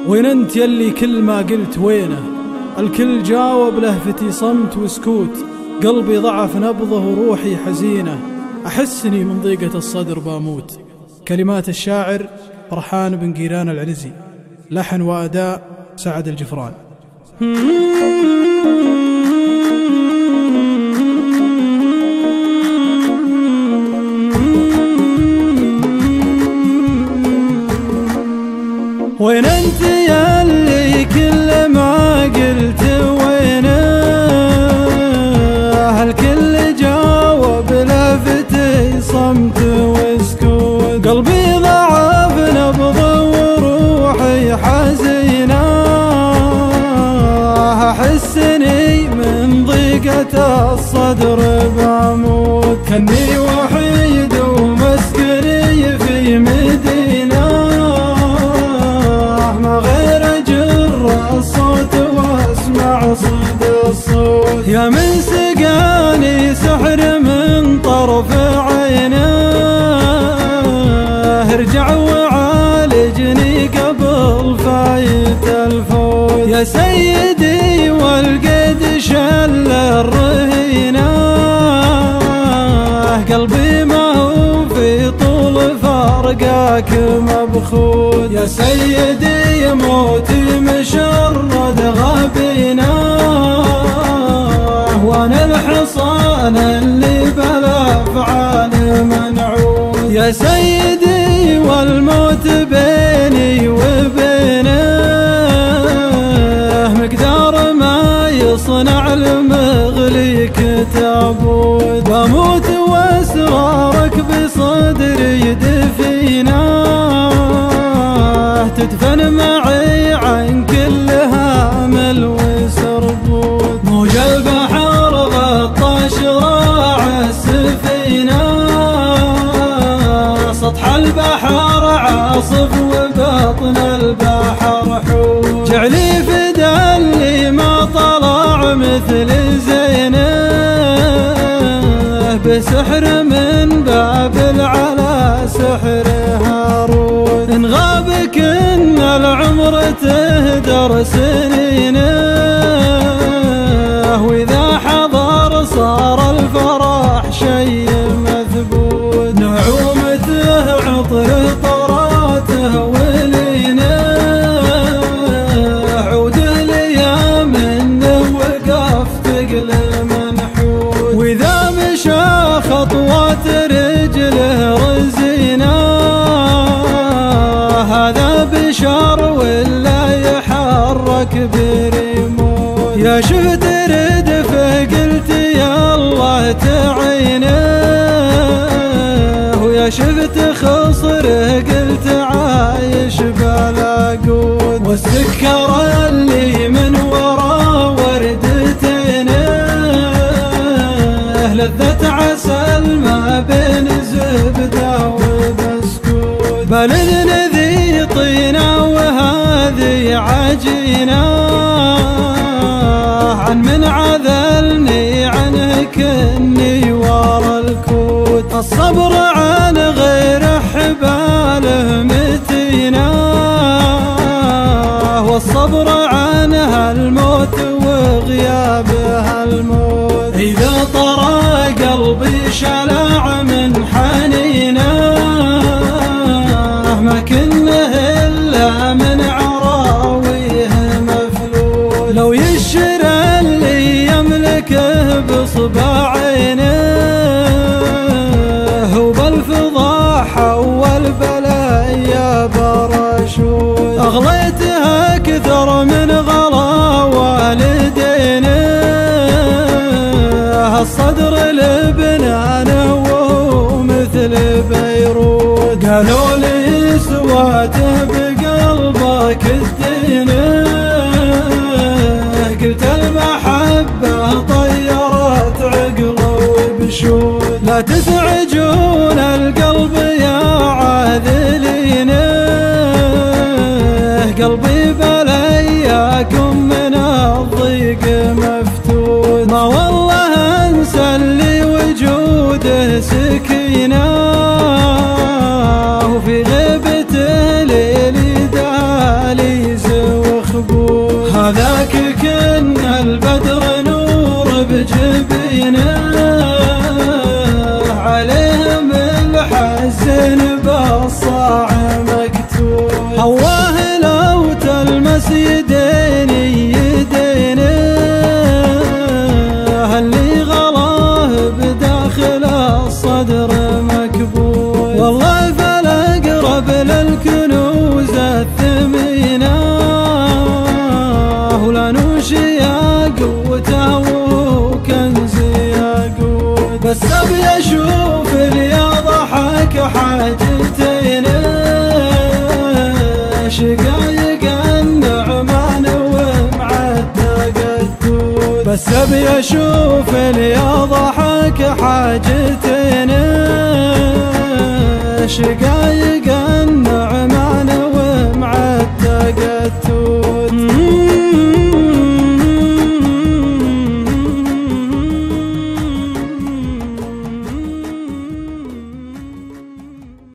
وين انت يلي كل ما قلت وينه؟ الكل جاوب لهفتي صمت وسكوت، قلبي ضعف نبضه وروحي حزينة، أحسني من ضيقة الصدر باموت. كلمات الشاعر فرحان بن قيران العنزي، لحن وأداء سعد الجفران. وين انت ياللي كل ما قلت وينه؟ الكل جاوب لفتي صمت وسكوت، قلبي ضعف نبض وروحي حزينة، أحسني من ضيقة الصدر بموت. كني وحيد ومسكني في مدينة، الصوت واسمع صدى الصوت، يا من سقاني سحر من طرف عينه، ارجع وعالجني قبل فايت الفوت. يا سيدي والقد شل الرهينه، قلبي ما هو في طول فارقاك مبخوت. يا سيدي موتي مشرد غبينا، وانا الحصان اللي بالافعال منعود. يا سيدي والموت بيني وبينه، مقدار ما يصنع المغليك تابوت. بموت واسرارك بصدري دفينه، تدفن معي عن كل هامل وسربوت. موج البحر غطى شراع السفينة، سطح البحر عاصف وبطن البحر حوت. جعلي فدا اللي ما طلع مثل زينه، بسحر من بابل على سحر هاروت. إن غابك إن العمر تهدر سنينه، وإذا حضر صار الفرح شيء مثبوت. نعومته عطره طراته ولينه، عوده لي منه وقف ثقل منحوت. وإذا مشى خطوات رجله رزينه، هذا بشر ولا يحرك بريموت. يا شفت ردفه قلت يا الله تعينه، ويا شفت خصره قلت عايش بلا قوت. والسكر اللي من ورا وردتينه، لذة عسل ما بين زبده وبسكوت. بلد نذي طينه وهذه عجينه، عن من عذلني عنه كني ورا الكوت. الصبر عن غير حباله متينه، والصبر عنها الموت وغيابها الموت. إذا طرى قلبي شلع من حنينه، ما كنه إلا من عراويه مفلول. لو يشرى اللي يملكه بصباعينه، وبالفضاحة والبلايا برشود. أغليتها أكثر من غلا والدينه، الصدر لبنانه وهو مثل بيروت. قالوا لي سواته بقلبك الدينه، قلت المحبة طيرت عقله وبشود. لا تزعجون القلب يا عاذلين، قلبي بلياكم من الضيق مفتون. ما والله انسى اللي وجوده سكينه، وفي غيبته ليلي دالي زين. شقايق النعمان ومعدق الدود. بس ابي اشوف اللي ضحك حاجتين شقايق النعمان